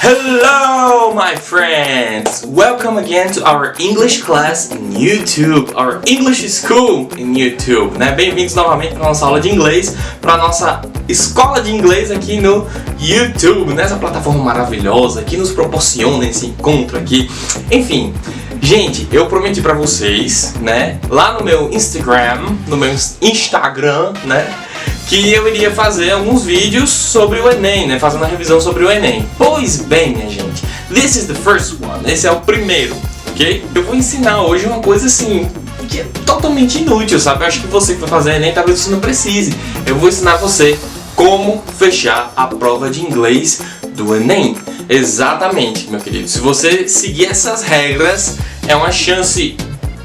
Hello, my friends! Welcome again to our English class in YouTube, our English school in YouTube, né? Bem-vindos novamente para nossa aula de inglês, para nossa escola de inglês aqui no YouTube, nessa plataforma maravilhosa que nos proporciona esse encontro aqui. Enfim, gente, eu prometi para vocês, né? Lá no meu Instagram, né? Que eu iria fazer alguns vídeos sobre o Enem, né? Fazendo a revisão sobre o Enem. Pois bem, minha gente, this is the first one. Esse é o primeiro, ok? Eu vou ensinar hoje uma coisa assim, que é totalmente inútil, sabe? Eu acho que você que vai fazer Enem, talvez você não precise. Eu vou ensinar você como fechar a prova de inglês do Enem. Exatamente, meu querido. Se você seguir essas regras, é uma chance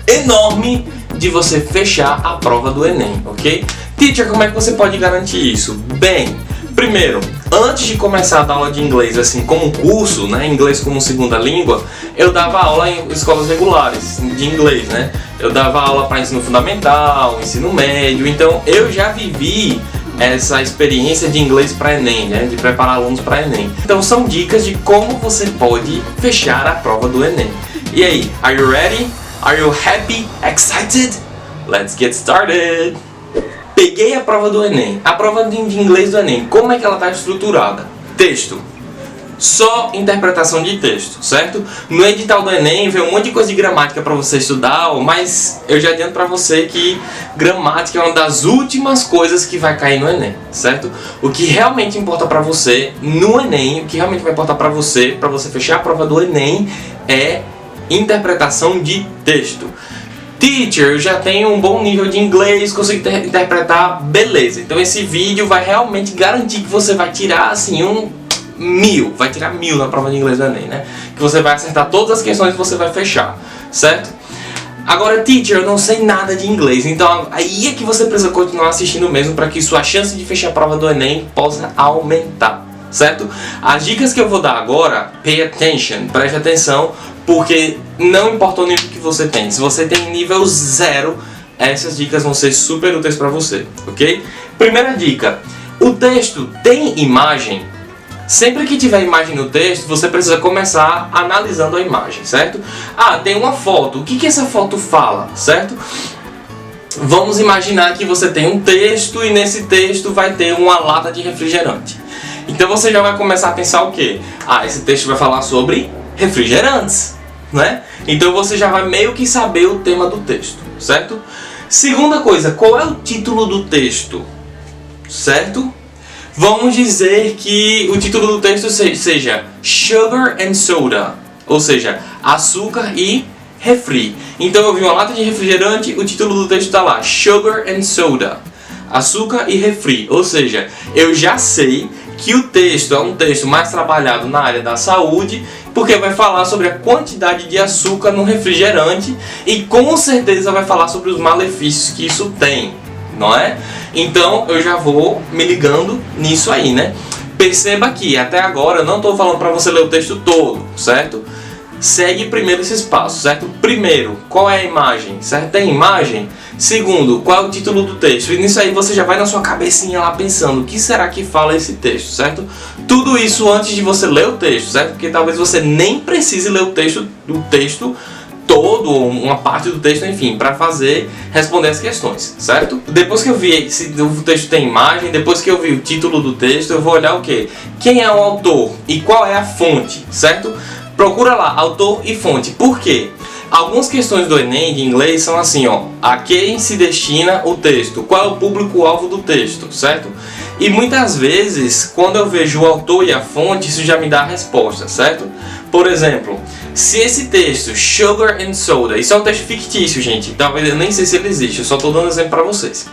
enorme de você fechar a prova do Enem, ok? Teacher, como é que você pode garantir isso? Bem, primeiro, antes de começar a dar aula de inglês assim como curso, né, inglês como segunda língua, eu dava aula em escolas regulares de inglês, né? Eu dava aula para ensino fundamental, ensino médio, então eu já vivi essa experiência de inglês para Enem, né, de preparar alunos para Enem. Então são dicas de como você pode fechar a prova do Enem. E aí, are you ready? Are you happy? Excited? Let's get started! Peguei a prova do Enem, a prova de inglês do Enem, como é que ela está estruturada? Texto, só interpretação de texto, certo? No edital do Enem vem um monte de coisa de gramática para você estudar, mas eu já adianto para você que gramática é uma das últimas coisas que vai cair no Enem, certo? O que realmente importa para você no Enem, o que realmente vai importar para você fechar a prova do Enem é interpretação de texto. Teacher, eu já tenho um bom nível de inglês, consigo interpretar, beleza. Então esse vídeo vai realmente garantir que você vai tirar assim vai tirar 1000 na prova de inglês do Enem, né? Que você vai acertar todas as questões que você vai fechar, certo? Agora, teacher, eu não sei nada de inglês, então aí é que você precisa continuar assistindo mesmo para que sua chance de fechar a prova do Enem possa aumentar, certo? As dicas que eu vou dar agora, pay attention, preste atenção, porque não importa o nível que você tem. Se você tem nível 0, essas dicas vão ser super úteis para você, ok? Primeira dica, o texto tem imagem? Sempre que tiver imagem no texto, você precisa começar analisando a imagem, certo? Ah, tem uma foto, o que essa foto fala, certo? Vamos imaginar que você tem um texto e nesse texto vai ter uma lata de refrigerante. Então você já vai começar a pensar o quê? Ah, esse texto vai falar sobre refrigerantes, né? Então você já vai meio que saber o tema do texto, certo? Segunda coisa, qual é o título do texto, certo? Vamos dizer que o título do texto seja Sugar and Soda, ou seja, açúcar e refri. Então eu vi uma lata de refrigerante, o título do texto está lá, Sugar and Soda, açúcar e refri, ou seja, eu já sei que o texto é um texto mais trabalhado na área da saúde, porque vai falar sobre a quantidade de açúcar no refrigerante e com certeza vai falar sobre os malefícios que isso tem, não é? Então eu já vou me ligando nisso aí, né? Perceba que até agora eu não estou falando para você ler o texto todo, certo? Segue primeiro esses passos, certo? Primeiro, qual é a imagem, certo? Tem imagem? Segundo, qual é o título do texto? E nisso aí você já vai na sua cabecinha lá pensando, o que será que fala esse texto, certo? Tudo isso antes de você ler o texto, certo? Porque talvez você nem precise ler o texto todo, ou uma parte do texto, enfim, para responder as questões, certo? Depois que eu vi se o texto tem imagem, depois que eu vi o título do texto, eu vou olhar o quê? Quem é o autor e qual é a fonte, certo? Procura lá, autor e fonte. Por quê? Algumas questões do Enem de inglês são assim, ó, a quem se destina o texto, qual é o público-alvo do texto, certo? E muitas vezes, quando eu vejo o autor e a fonte, isso já me dá a resposta, certo? Por exemplo, se esse texto, Sugar and Soda, isso é um texto fictício, gente, talvez eu nem sei se ele existe, eu só estou dando exemplo para vocês.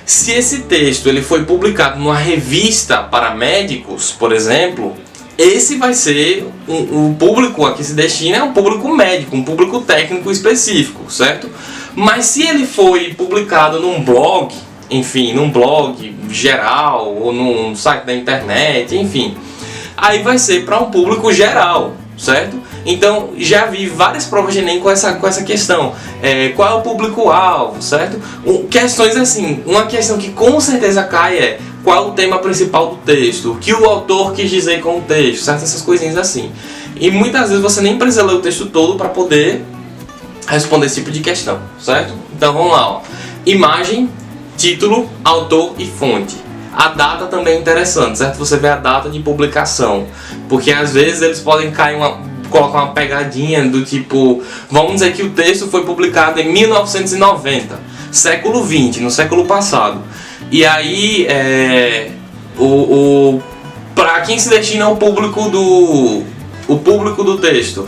Se esse texto ele foi publicado numa revista para médicos, por exemplo, esse vai ser o público a que se destina é um público médico, um público técnico específico, certo? Mas se ele foi publicado num blog, enfim, num blog geral ou num site da internet, enfim, aí vai ser para um público geral, certo? Então já vi várias provas de Enem com essa questão, qual é o público-alvo, certo? Questões assim, uma questão que com certeza cai é qual é o tema principal do texto, o que o autor quis dizer com o texto, certo? Essas coisinhas assim. E muitas vezes você nem precisa ler o texto todo para poder responder esse tipo de questão, certo? Então vamos lá, ó. Imagem, título, autor e fonte. A data também é interessante, certo? Você vê a data de publicação, porque às vezes eles podem colocar uma pegadinha do tipo, vamos dizer que o texto foi publicado em 1990, século XX, no século passado. E aí, para quem se destina o público do texto?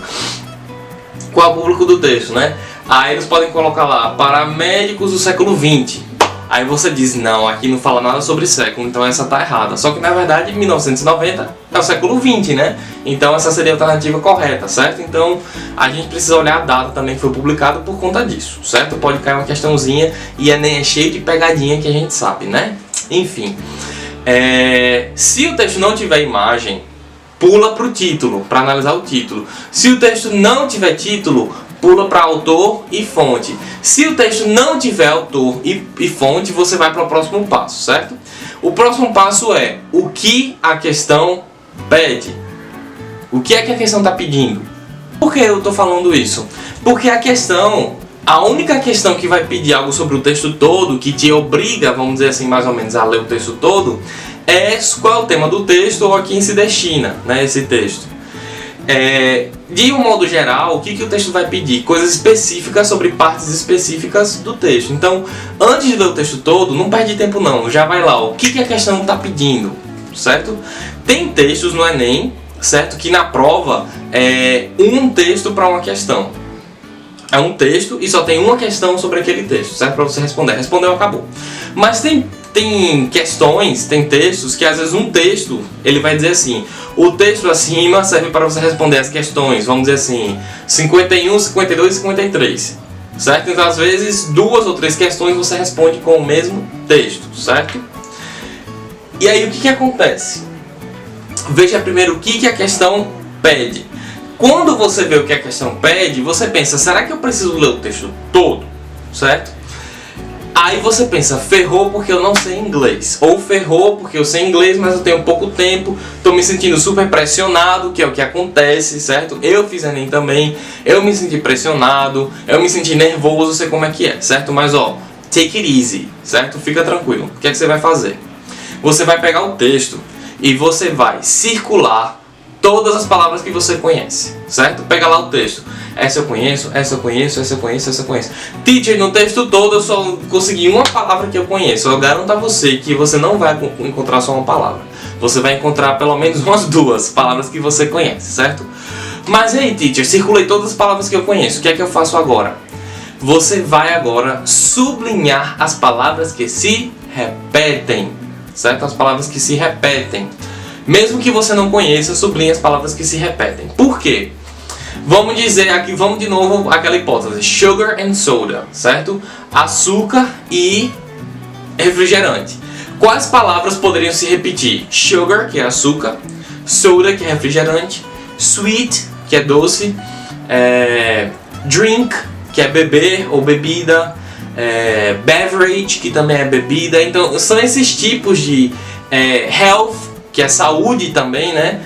Qual é o público do texto, né? Aí eles podem colocar lá, para médicos do século XX. Aí você diz, não, aqui não fala nada sobre século, então essa tá errada. Só que na verdade 1990 é o século XX, né? Então essa seria a alternativa correta, certo? Então a gente precisa olhar a data também que foi publicado por conta disso, certo? Pode cair uma questãozinha e Enem é cheio de pegadinha que a gente sabe, né? Enfim, se o texto não tiver imagem, pula para o título, para analisar o título. Se o texto não tiver título, pula para autor e fonte. Se o texto não tiver autor e fonte, você vai para o próximo passo, certo? O próximo passo é o que a questão pede. O que é que a questão está pedindo? Por que eu estou falando isso? Porque a única questão que vai pedir algo sobre o texto todo, que te obriga, vamos dizer assim, mais ou menos, a ler o texto todo, é qual é o tema do texto ou a quem se destina, né, esse texto. De um modo geral, o que o texto vai pedir? Coisas específicas sobre partes específicas do texto. Então, antes de ler o texto todo, não perde tempo não, já vai lá, o que a questão está pedindo, certo? Tem textos no Enem, certo? Que na prova é um texto para uma questão. É um texto e só tem uma questão sobre aquele texto, certo? Para você responder. Respondeu, acabou. Mas tem questões, tem textos que às vezes um texto, ele vai dizer assim, o texto acima serve para você responder as questões, vamos dizer assim, 51, 52 e 53, certo? Então às vezes 2 ou 3 questões você responde com o mesmo texto, certo? E aí o que acontece? Veja primeiro o que a questão pede. Quando você vê o que a questão pede, você pensa, será que eu preciso ler o texto todo, certo? Aí você pensa, ferrou porque eu não sei inglês. Ou ferrou porque eu sei inglês, mas eu tenho pouco tempo, tô me sentindo super pressionado, que é o que acontece, certo? Eu fiz Enem também, eu me senti pressionado, eu me senti nervoso, sei como é que é, certo? Mas ó, take it easy, certo? Fica tranquilo. O que é que você vai fazer? Você vai pegar o texto e você vai circular todas as palavras que você conhece, certo? Pega lá o texto. Essa eu conheço, essa eu conheço, essa eu conheço, essa eu conheço. Teacher, no texto todo eu só consegui uma palavra que eu conheço. Eu garanto a você que você não vai encontrar só uma palavra. Você vai encontrar pelo menos umas 2 palavras que você conhece, certo? Mas e aí, teacher, circulei todas as palavras que eu conheço. O que é que eu faço agora? Você vai agora sublinhar as palavras que se repetem, certo? As palavras que se repetem. Mesmo que você não conheça, sublinhe as palavras que se repetem. Por quê? Vamos dizer aqui, vamos de novo aquela hipótese, sugar and soda, certo? Açúcar e refrigerante. Quais palavras poderiam se repetir? Sugar, que é açúcar, soda, que é refrigerante, sweet, que é doce, drink, que é beber ou bebida, beverage, que também é bebida. Então são esses tipos de health, que é saúde também, né?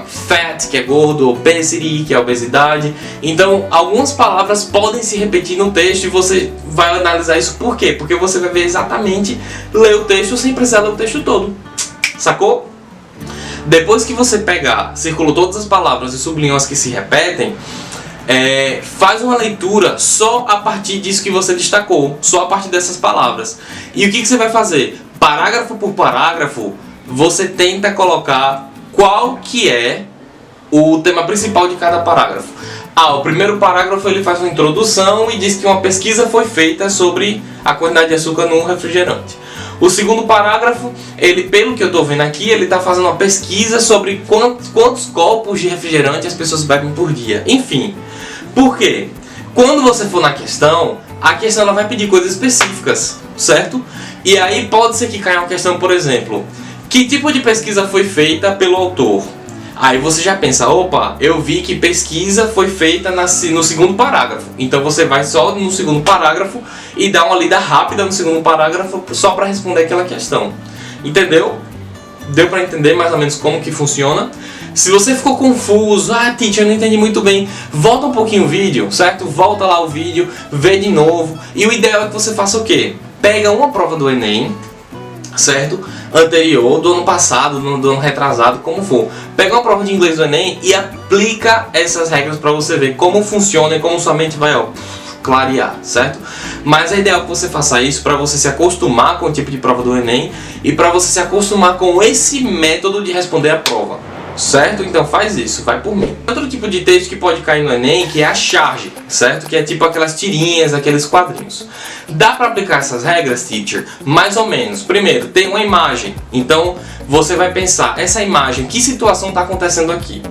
Fat, que é gordo, obesity, que é obesidade. Então, algumas palavras podem se repetir no texto e você vai analisar isso por quê? Porque você vai ver exatamente, ler o texto sem precisar ler o texto todo. Sacou? Depois que você pegar, circulou todas as palavras e sublinhou as que se repetem, faz uma leitura só a partir disso que você destacou, só a partir dessas palavras. E o que você vai fazer? Parágrafo por parágrafo, você tenta colocar qual que é o tema principal de cada parágrafo. O primeiro parágrafo ele faz uma introdução e diz que uma pesquisa foi feita sobre a quantidade de açúcar no refrigerante. O segundo parágrafo, ele, pelo que eu estou vendo aqui, ele está fazendo uma pesquisa sobre quantos copos de refrigerante as pessoas bebem por dia. Enfim, por quê? Quando você for na questão, a questão ela vai pedir coisas específicas, certo? E aí pode ser que caia uma questão, por exemplo, que tipo de pesquisa foi feita pelo autor? Aí você já pensa, opa, eu vi que pesquisa foi feita no segundo parágrafo. Então você vai só no segundo parágrafo e dá uma lida rápida no segundo parágrafo só para responder aquela questão. Entendeu? Deu pra entender mais ou menos como que funciona? Se você ficou confuso, teacher, eu não entendi muito bem, volta um pouquinho o vídeo, certo? Volta lá o vídeo, vê de novo. E o ideal é que você faça o quê? Pega uma prova do Enem, certo? Anterior, do ano passado, do ano retrasado, como for. Pega uma prova de inglês do Enem e aplica essas regras para você ver como funciona e como sua mente vai clarear, certo? Mas é ideal que você faça isso para você se acostumar com o tipo de prova do Enem e para você se acostumar com esse método de responder a prova, certo? Então faz isso, vai por mim. Outro tipo de texto que pode cair no Enem, que é a charge, certo? Que é tipo aquelas tirinhas, aqueles quadrinhos. Dá para aplicar essas regras, teacher? Mais ou menos. Primeiro, tem uma imagem, então você vai pensar, essa imagem, que situação está acontecendo aqui?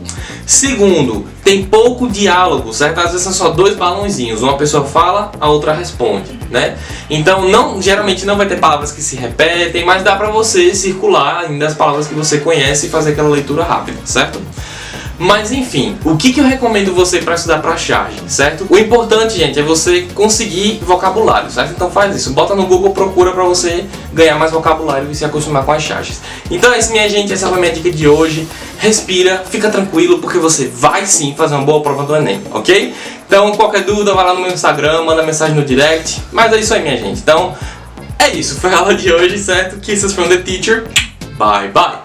Segundo, tem pouco diálogo, certo? Às vezes são só dois balãozinhos, uma pessoa fala, a outra responde, né? Então geralmente não vai ter palavras que se repetem, mas dá pra você circular ainda as palavras que você conhece e fazer aquela leitura rápida, certo? Mas enfim, o que eu recomendo você para estudar para charge, certo? O importante, gente, é você conseguir vocabulário, certo? Então faz isso, bota no Google, procura para você ganhar mais vocabulário e se acostumar com as charges. Então é isso, minha gente, essa foi a minha dica de hoje. Respira, fica tranquilo, porque você vai sim fazer uma boa prova do Enem, ok? Então qualquer dúvida, vai lá no meu Instagram, manda mensagem no direct. Mas é isso aí, minha gente. Então é isso, foi a aula de hoje, certo? Kisses from the teacher. Bye, bye!